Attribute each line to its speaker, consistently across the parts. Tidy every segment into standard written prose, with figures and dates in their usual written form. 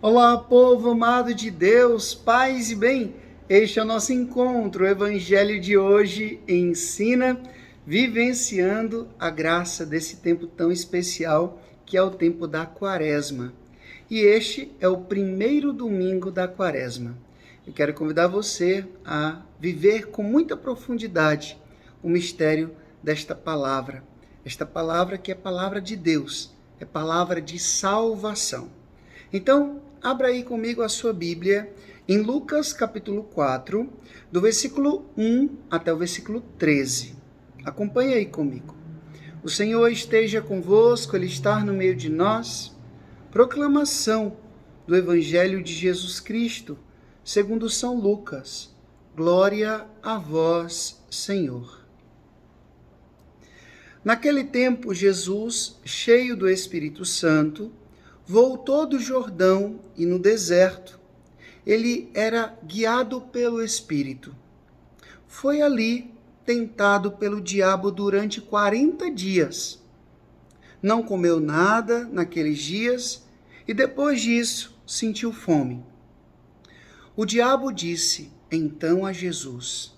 Speaker 1: Olá, povo amado de Deus, paz e bem. Este é o nosso encontro. O evangelho de hoje ensina, vivenciando a graça desse tempo tão especial, que é o tempo da Quaresma. E este é o primeiro domingo da Quaresma. Eu quero convidar você a viver com muita profundidade o mistério desta palavra. Esta palavra que é palavra de Deus, é palavra de salvação. Então, abra aí comigo a sua Bíblia em Lucas capítulo 4, do versículo 1 até o versículo 13. Acompanhe aí comigo. O Senhor esteja convosco, Ele está no meio de nós. Proclamação do Evangelho de Jesus Cristo, segundo São Lucas. Glória a vós, Senhor. Naquele tempo, Jesus, cheio do Espírito Santo, voltou do Jordão e no deserto. Ele era guiado pelo Espírito. Foi ali tentado pelo diabo durante 40 dias. Não comeu nada naqueles dias e depois disso sentiu fome. O diabo disse então a Jesus: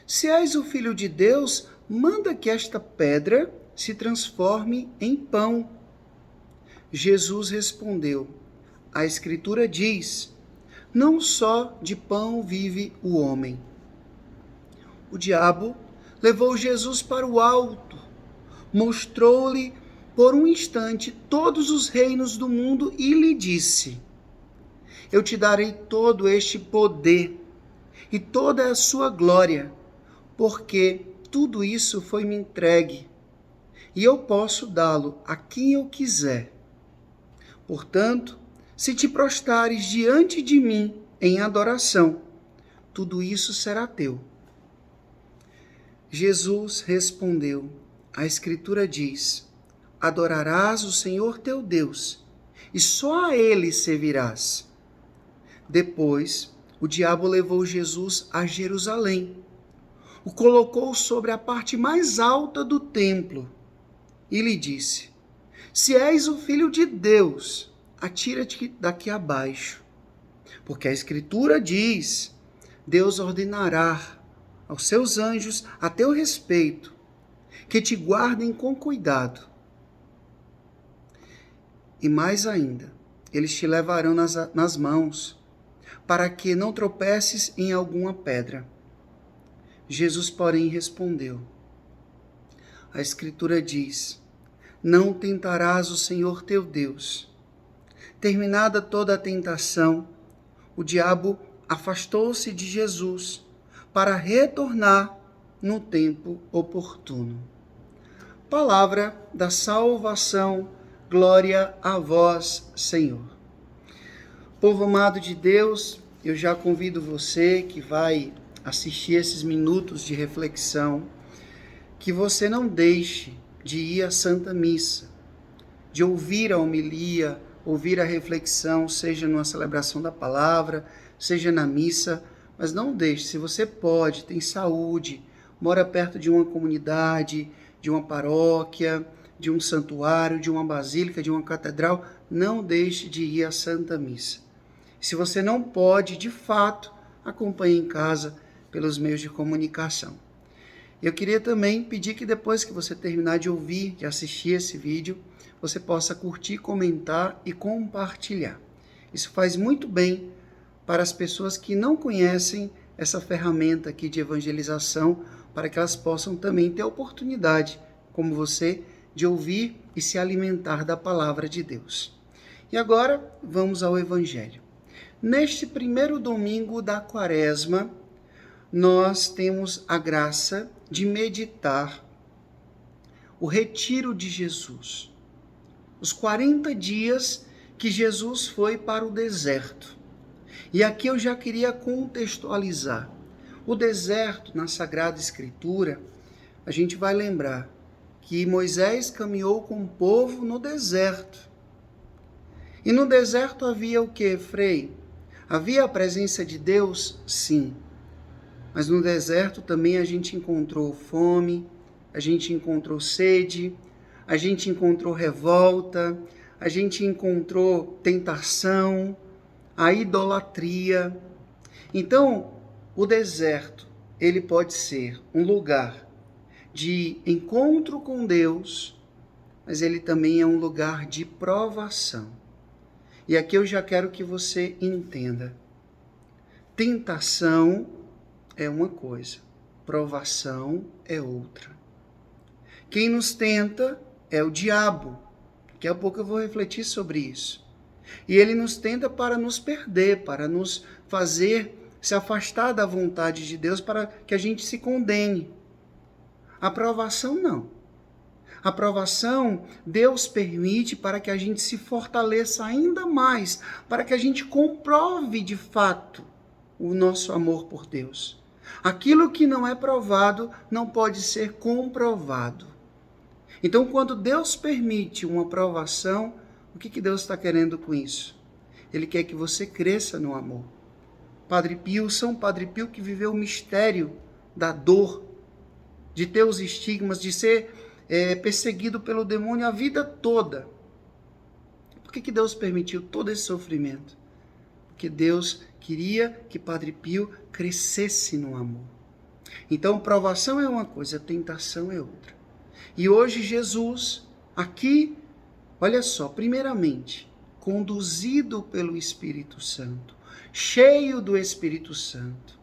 Speaker 1: Se és o Filho de Deus, manda que esta pedra se transforme em pão. Jesus respondeu: A Escritura diz: Não só de pão vive o homem. O diabo levou Jesus para o alto, mostrou-lhe por um instante todos os reinos do mundo e lhe disse: Eu te darei todo este poder e toda a sua glória, porque tudo isso foi me entregue, e eu posso dá-lo a quem eu quiser. Portanto, se te prostrares diante de mim em adoração, tudo isso será teu. Jesus respondeu: A Escritura diz: Adorarás o Senhor teu Deus, e só a Ele servirás. Depois, o diabo levou Jesus a Jerusalém, o colocou sobre a parte mais alta do templo e lhe disse: Se és o Filho de Deus, atira-te daqui abaixo, porque a Escritura diz: Deus ordenará aos seus anjos a teu respeito, que te guardem com cuidado. E mais ainda, eles te levarão nas mãos, para que não tropeces em alguma pedra. Jesus, porém, respondeu: A Escritura diz: Não tentarás o Senhor teu Deus. Terminada toda a tentação, o diabo afastou-se de Jesus para retornar no tempo oportuno. Palavra da salvação, glória a vós, Senhor. Povo amado de Deus, eu já convido você que vai assistir esses minutos de reflexão, que você não deixe de ir à Santa Missa, de ouvir a homilia, ouvir a reflexão, seja numa celebração da palavra, seja na missa, mas não deixe, se você pode, tem saúde, mora perto de uma comunidade, de uma paróquia, de um santuário, de uma basílica, de uma catedral, não deixe de ir à Santa Missa. Se você não pode, de fato, acompanhe em casa pelos meios de comunicação. Eu queria também pedir que depois que você terminar de ouvir, de assistir esse vídeo, você possa curtir, comentar e compartilhar. Isso faz muito bem para as pessoas que não conhecem essa ferramenta aqui de evangelização, para que elas possam também ter a oportunidade, como você, de ouvir e se alimentar da palavra de Deus. E agora, vamos ao Evangelho. Neste primeiro domingo da Quaresma, nós temos a graça de meditar o retiro de Jesus. Os 40 dias que Jesus foi para o deserto. E aqui eu já queria contextualizar. O deserto, na Sagrada Escritura, a gente vai lembrar que Moisés caminhou com o povo no deserto. E no deserto havia o que, Frei? Havia a presença de Deus? Sim. Mas no deserto também a gente encontrou fome, a gente encontrou sede, a gente encontrou revolta, a gente encontrou tentação, a idolatria. Então, o deserto, ele pode ser um lugar de encontro com Deus, mas ele também é um lugar de provação. E aqui eu já quero que você entenda. Tentação é uma coisa, provação é outra. Quem nos tenta é o diabo. Daqui a pouco eu vou refletir sobre isso. E ele nos tenta para nos perder, para nos fazer se afastar da vontade de Deus, para que a gente se condene. A provação não. A provação Deus permite para que a gente se fortaleça ainda mais, para que a gente comprove de fato o nosso amor por Deus. Aquilo que não é provado não pode ser comprovado. Então, quando Deus permite uma provação, o que Deus está querendo com isso? Ele quer que você cresça no amor. São Padre Pio que viveu o mistério da dor, de ter os estigmas, de ser perseguido pelo demônio a vida toda. Por que Deus permitiu todo esse sofrimento? Porque Deus queria que Padre Pio crescesse no amor. Então, provação é uma coisa, tentação é outra. E hoje Jesus, aqui, olha só, primeiramente, conduzido pelo Espírito Santo, cheio do Espírito Santo.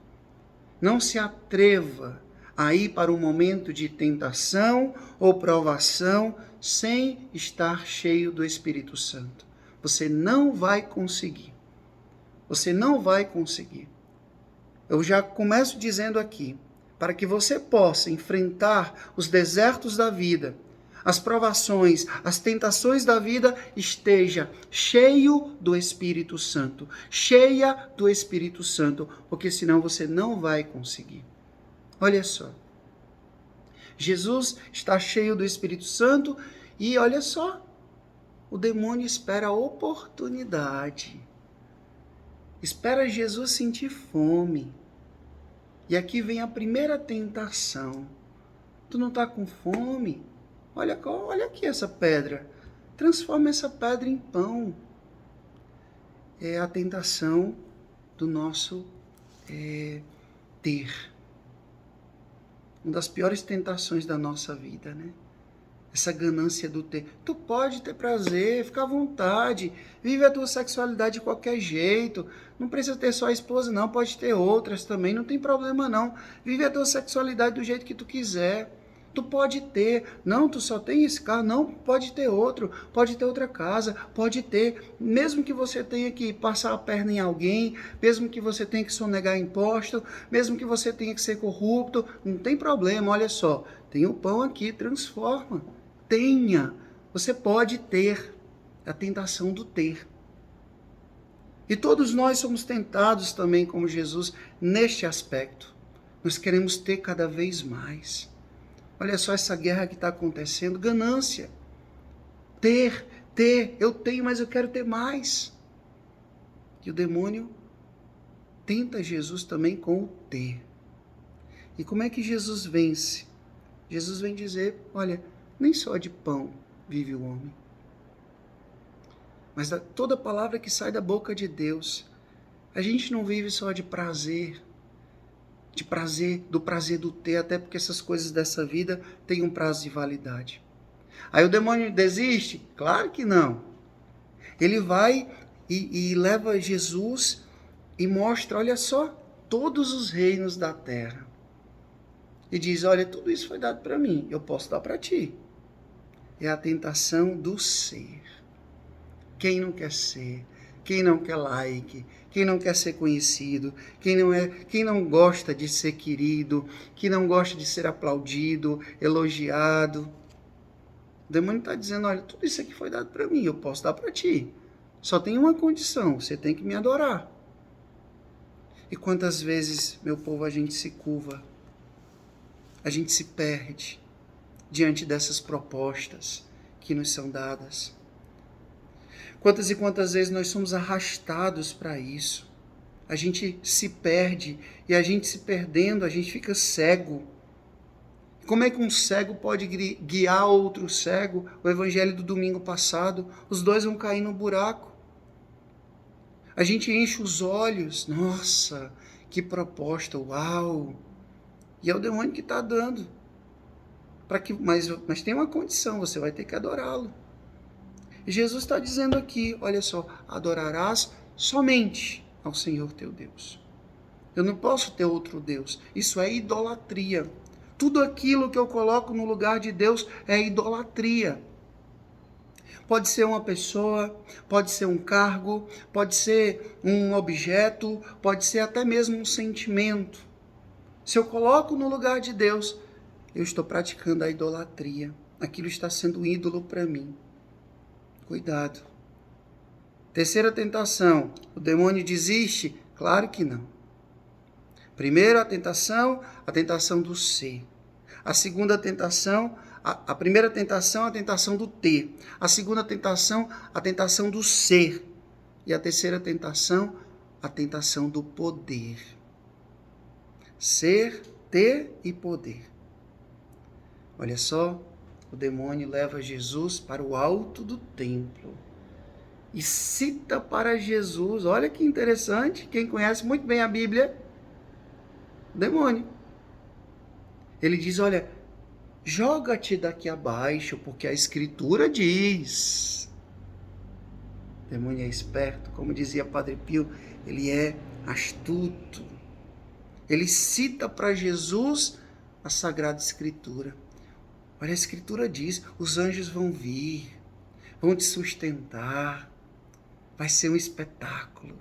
Speaker 1: Não se atreva a ir para um momento de tentação ou provação sem estar cheio do Espírito Santo. Você não vai conseguir. Você não vai conseguir. Eu já começo dizendo aqui, para que você possa enfrentar os desertos da vida, as provações, as tentações da vida, esteja cheio do Espírito Santo, cheia do Espírito Santo, porque senão você não vai conseguir. Olha só, Jesus está cheio do Espírito Santo e olha só, o demônio espera a oportunidade, espera Jesus sentir fome. E aqui vem a primeira tentação. Tu não está com fome? Olha aqui essa pedra. Transforma essa pedra em pão. É a tentação do nosso ter. Uma das piores tentações da nossa vida, né? Essa ganância do ter. Tu pode ter prazer, fica à vontade, vive a tua sexualidade de qualquer jeito, não precisa ter só a esposa não, pode ter outras também, não tem problema não. Vive a tua sexualidade do jeito que tu quiser. Tu pode ter, não, tu só tem esse carro, não, pode ter outro, pode ter outra casa, pode ter, mesmo que você tenha que passar a perna em alguém, mesmo que você tenha que sonegar imposto, mesmo que você tenha que ser corrupto, não tem problema, olha só, tem o pão aqui, transforma, tenha, você pode ter, a tentação do ter. E todos nós somos tentados também, como Jesus, neste aspecto, nós queremos ter cada vez mais. Olha só essa guerra que está acontecendo, ganância. Ter, eu tenho, mas eu quero ter mais. E o demônio tenta Jesus também com o ter. E como é que Jesus vence? Jesus vem dizer, olha, nem só de pão vive o homem, mas toda palavra que sai da boca de Deus. A gente não vive só de prazer, do prazer do ter, até porque essas coisas dessa vida têm um prazo de validade. Aí o demônio desiste? Claro que não. Ele vai e leva Jesus e mostra, olha só, todos os reinos da terra. E diz, olha, tudo isso foi dado para mim, eu posso dar para ti. É a tentação do ser. Quem não quer ser? Quem não quer like? Quem não quer ser conhecido? Quem não gosta de ser querido? Quem não gosta de ser aplaudido, elogiado? O demônio está dizendo, olha, tudo isso aqui foi dado para mim, eu posso dar para ti. Só tem uma condição, você tem que me adorar. E quantas vezes, meu povo, a gente se curva, a gente se perde diante dessas propostas que nos são dadas. Quantas e quantas vezes nós somos arrastados para isso. A gente se perde e a gente se perdendo, a gente fica cego. Como é que um cego pode guiar outro cego? O evangelho do domingo passado, os dois vão cair no buraco. A gente enche os olhos, nossa, que proposta, uau! E é o demônio que está dando. Mas tem uma condição, você vai ter que adorá-lo. E Jesus está dizendo aqui, olha só, adorarás somente ao Senhor teu Deus. Eu não posso ter outro Deus. Isso é idolatria. Tudo aquilo que eu coloco no lugar de Deus é idolatria. Pode ser uma pessoa, pode ser um cargo, pode ser um objeto, pode ser até mesmo um sentimento. Se eu coloco no lugar de Deus, eu estou praticando a idolatria. Aquilo está sendo ídolo para mim. Cuidado. Terceira tentação, o demônio desiste? Claro que não. Primeiro a tentação do ser. A segunda tentação, a primeira tentação, a tentação do ter. A segunda tentação, a tentação do ser. E a terceira tentação, a tentação do poder. Ser, ter e poder. Olha só, o demônio leva Jesus para o alto do templo. E cita para Jesus, olha que interessante, quem conhece muito bem a Bíblia, o demônio. Ele diz, olha, joga-te daqui abaixo, porque a Escritura diz. O demônio é esperto, como dizia Padre Pio, ele é astuto. Ele cita para Jesus a Sagrada Escritura. Olha, a Escritura diz, os anjos vão vir, vão te sustentar, vai ser um espetáculo.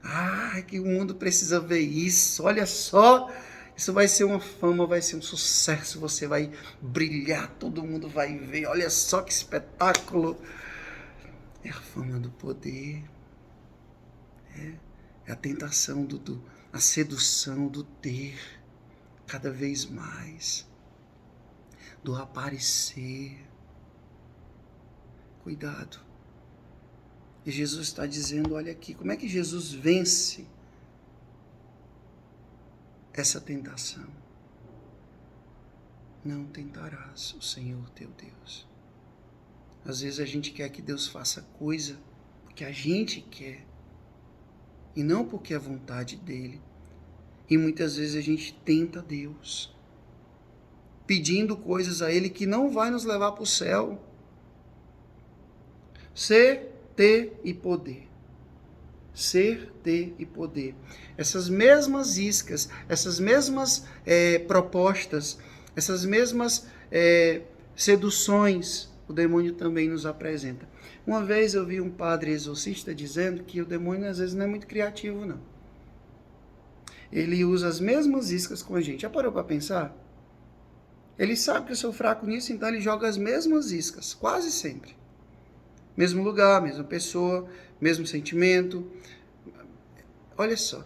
Speaker 1: Ah, que o mundo precisa ver isso, olha só, isso vai ser uma fama, vai ser um sucesso, você vai brilhar, todo mundo vai ver, olha só que espetáculo. É a fama do poder, é a tentação, a sedução do ter, cada vez mais, do aparecer. Cuidado. E Jesus está dizendo, olha aqui, como é que Jesus vence essa tentação? Não tentarás o Senhor teu Deus. Às vezes a gente quer que Deus faça coisa porque a gente quer e não porque é vontade dele. E muitas vezes a gente tenta Deus, pedindo coisas a ele que não vai nos levar para o céu. Ser, ter e poder. Ser, ter e poder. Essas mesmas iscas, essas mesmas propostas, essas mesmas seduções, o demônio também nos apresenta. Uma vez eu vi um padre exorcista dizendo que o demônio às vezes não é muito criativo, não. Ele usa as mesmas iscas com a gente. Já parou para pensar? Ele sabe que eu sou fraco nisso, então ele joga as mesmas iscas, quase sempre. Mesmo lugar, mesma pessoa, mesmo sentimento. Olha só.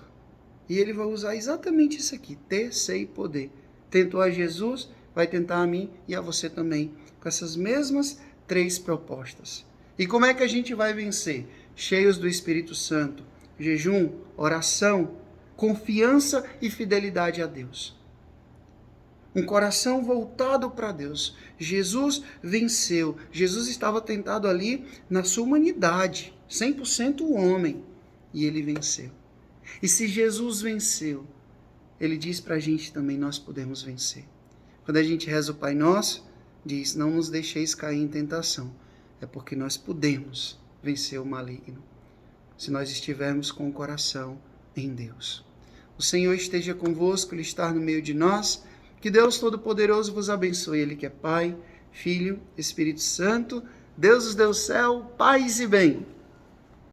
Speaker 1: E ele vai usar exatamente isso aqui, ter, ser e poder. Tentou a Jesus, vai tentar a mim e a você também, com essas mesmas 3 propostas. E como é que a gente vai vencer? Cheios do Espírito Santo, jejum, oração, confiança e fidelidade a Deus. Um coração voltado para Deus. Jesus venceu. Jesus estava tentado ali na sua humanidade, 100% homem, e ele venceu. E se Jesus venceu, ele diz para a gente também, nós podemos vencer. Quando a gente reza o Pai Nosso, diz, não nos deixeis cair em tentação. É porque nós podemos vencer o maligno, se nós estivermos com o coração em Deus. O Senhor esteja convosco, Ele está no meio de nós. Que Deus Todo-Poderoso vos abençoe. Ele que é Pai, Filho, Espírito Santo. Deus os deu céu, paz e bem.